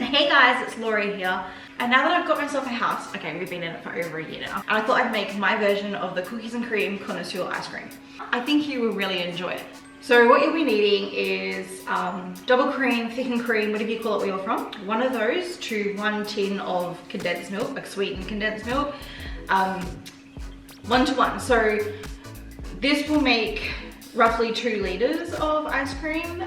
Hey guys, it's Laurie here. And now that I've got myself a house, okay, we've been in it for over a year now, and I thought I'd make my version of the cookies and cream Connoisseur ice cream. I think you will really enjoy it. So what you'll be needing is double cream, thickened cream, whatever you call it where you're from. One of those to 1 tin of condensed milk, like sweetened condensed milk. 1 to 1. So this will make roughly 2 liters of ice cream.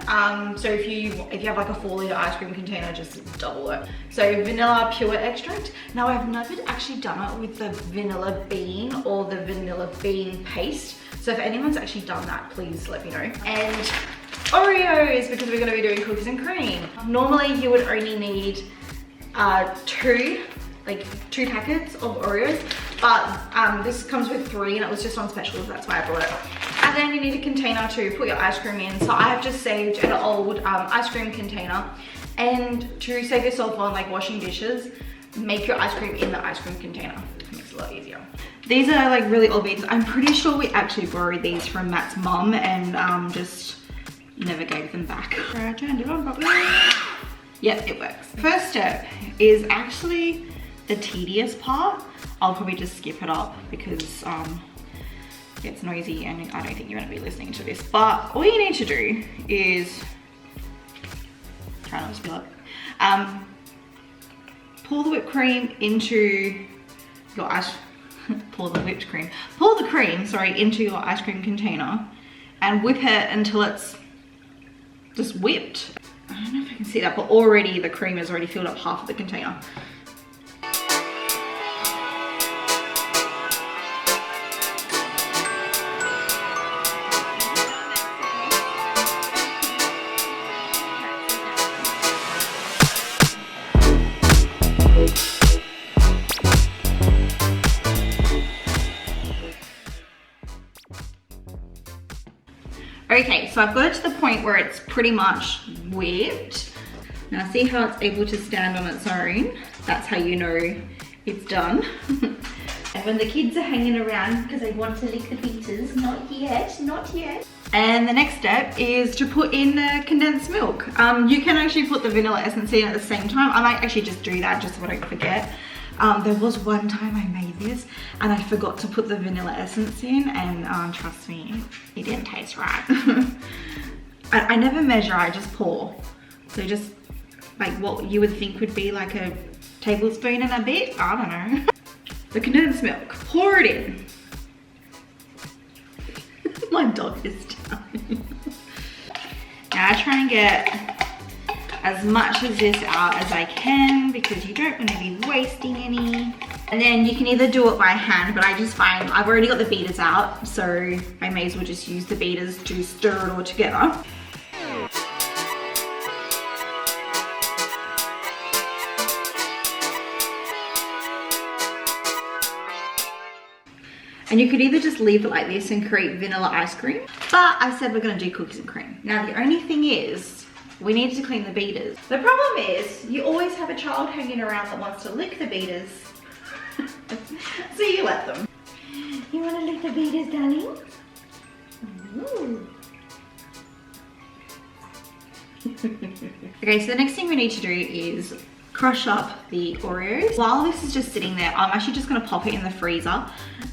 So if you have like a 4 liter ice cream container, just double it. So vanilla pure extract. Now I've never actually done it with the vanilla bean or the vanilla bean paste. So if anyone's actually done that, please let me know. And Oreos, because we're gonna be doing cookies and cream. Normally you would only need 2 packets of Oreos, but this comes with 3 and it was just on special, that's why I brought it. And then you need a container to put your ice cream in. So I have just saved an old ice cream container, and to save yourself on like washing dishes, make your ice cream in the ice cream container. It makes it a lot easier. These are like really old beads. I'm pretty sure we actually borrowed these from Matt's mum and just never gave them back. I turned it on properly. Yep, it works. First step is actually the tedious part. I'll probably just skip it up because it's noisy and I don't think you're gonna be listening to this. But all you need to do is, try not to spill it, pour the whipped cream into your pour the cream, sorry, into your ice cream container and whip it until it's just whipped. I don't know if I can see that, but already the cream has already filled up half of the container. Okay, so I've got it to the point where it's pretty much whipped. Now see how it's able to stand on its own? That's how you know it's done. And when the kids are hanging around because they want to lick the pizzas, not yet, not yet. And the next step is to put in the condensed milk. You can actually put the vanilla essence in at the same time. I might actually just do that just so I don't forget. There was one time I made this and I forgot to put the vanilla essence in, and trust me, it didn't taste right. I never measure, I just pour. So just like what you would think would be like a tablespoon and a bit, I don't know. The condensed milk, pour it in. My dog is down. Now I try and get as much of this out as I can because you don't want to be wasting any. And then you can either do it by hand, but I just find I've already got the beaters out, so I may as well just use the beaters to stir it all together. And you could either just leave it like this and create vanilla ice cream, but I said we're gonna do cookies and cream. Now the only thing is, we need to clean the beaters. The problem is, you always have a child hanging around that wants to lick the beaters. So you let them. You want to lick the beaters, darling? Ooh. Okay, so the next thing we need to do is crush up the Oreos. While this is just sitting there, I'm actually just going to pop it in the freezer,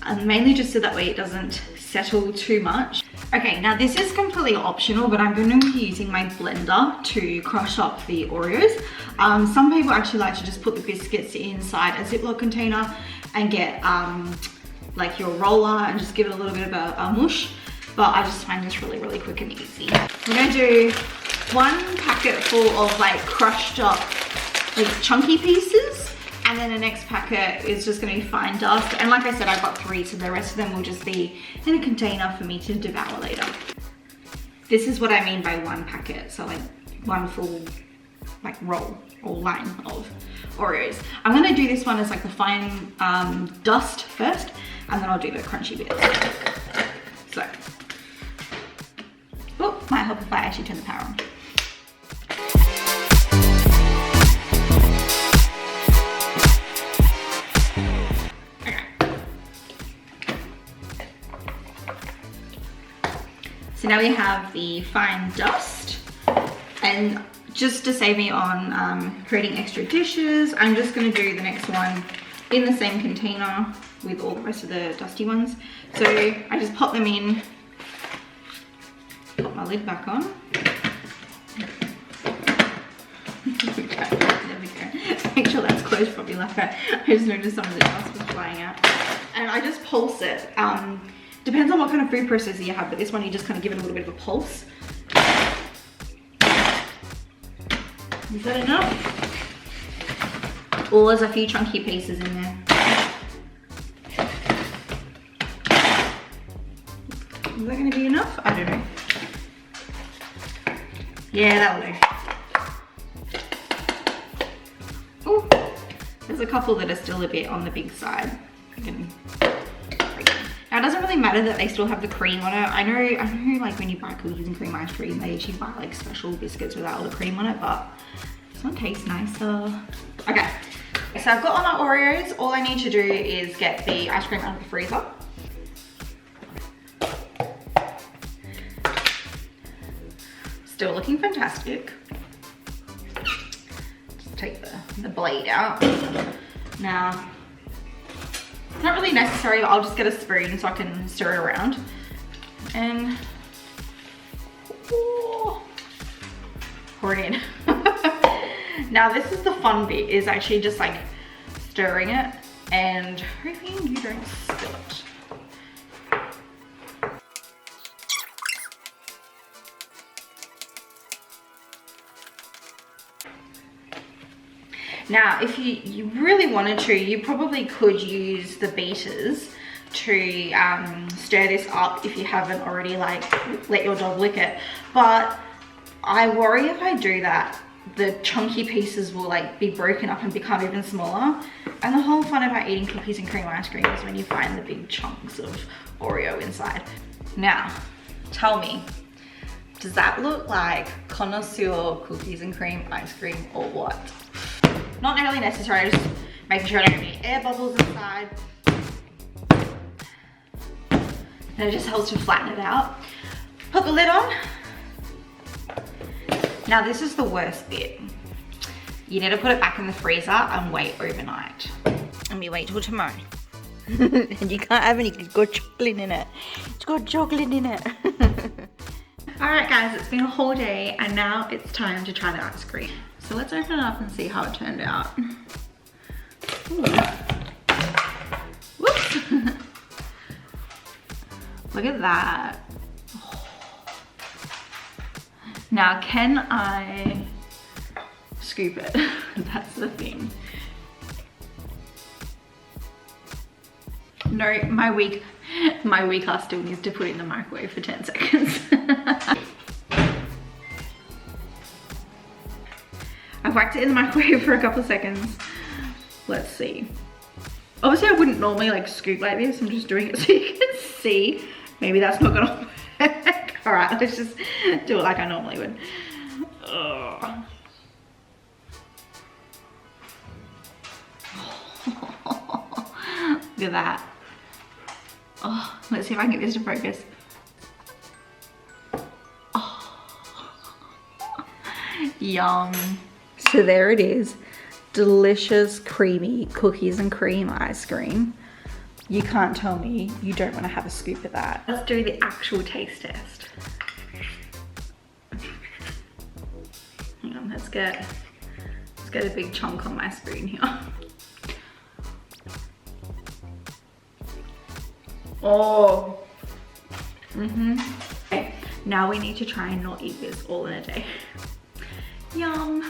and mainly just so that way it doesn't settle too much. Okay, now this is completely optional, but I'm going to be using my blender to crush up the Oreos. Some people actually like to just put the biscuits inside a Ziploc container and get like your roller and just give it a little bit of a mush. But I just find this really, really quick and easy. We're going to do 1 packet full of like crushed up like chunky pieces. And then the next packet is just gonna be fine dust. And like I said, I've got 3, so the rest of them will just be in a container for me to devour later. This is what I mean by 1 packet. So like 1 full like roll or line of Oreos. I'm gonna do this one as like the fine dust first, and then I'll do the crunchy bits. So, oh, might help if I actually turn the power on. So now we have the fine dust, and just to save me on creating extra dishes, I'm just gonna do the next one in the same container with all the rest of the dusty ones. So I just pop them in, put my lid back on. There we go. Make sure that's closed properly like that. I just noticed some of the dust was flying out. And I just pulse it. Depends on what kind of food processor you have, but this one you just kind of give it a little bit of a pulse. Is that enough? Oh, there's a few chunky pieces in there. Is that going to be enough? I don't know. Yeah, that'll do. Ooh, there's a couple that are still a bit on the big side. Now it doesn't really matter that they still have the cream on it. I know like when you buy cookies and cream ice cream, they usually buy like special biscuits without all the cream on it, but this one tastes nicer. Okay, so I've got all my Oreos. All I need to do is get the ice cream out of the freezer. Still looking fantastic. Just take the blade out. Now, it's not really necessary, I'll just get a spoon so I can stir it around. And pour it in. Now this is the fun bit, is actually just like stirring it and hoping you don't spill it. Now, if you really wanted to, you probably could use the beaters to stir this up if you haven't already like let your dog lick it. But I worry if I do that, the chunky pieces will like be broken up and become even smaller. And the whole fun about eating cookies and cream ice cream is when you find the big chunks of Oreo inside. Now, tell me, does that look like Connoisseur cookies and cream ice cream or what? Not really necessary, just making sure I don't have any air bubbles inside. And it just helps to flatten it out. Put the lid on. Now this is the worst bit. You need to put it back in the freezer and wait overnight. And we wait till tomorrow. And you can't have any, it's got chocolate in it. It's got chocolate in it. Alright guys, it's been a whole day and now it's time to try the ice cream. So let's open it up and see how it turned out. Ooh. Whoops. Look at that. Now, can I scoop it? That's the thing. No, my weak ass still needs to put it in the microwave for 10 seconds. I've whacked it in the microwave for a couple of seconds. Let's see. Obviously I wouldn't normally like scoop like this. I'm just doing it so you can see. Maybe that's not gonna work. All right, let's just do it like I normally would. Ugh. Look at that. Oh, let's see if I can get this to focus. Oh. Yum. So there it is, delicious creamy cookies and cream ice cream. You can't tell me you don't want to have a scoop of that. Let's do the actual taste test. Hang on, let's get a big chunk on my spoon here. Oh. Okay, now we need to try and not eat this all in a day. Yum.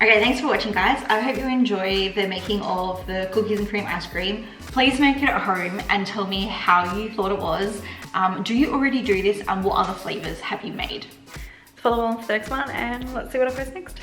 Okay, thanks for watching guys. I hope you enjoy the making of the cookies and cream ice cream. Please make it at home and tell me how you thought it was. Do you already do this and what other flavors have you made? Follow on for the next one and let's see what I post next.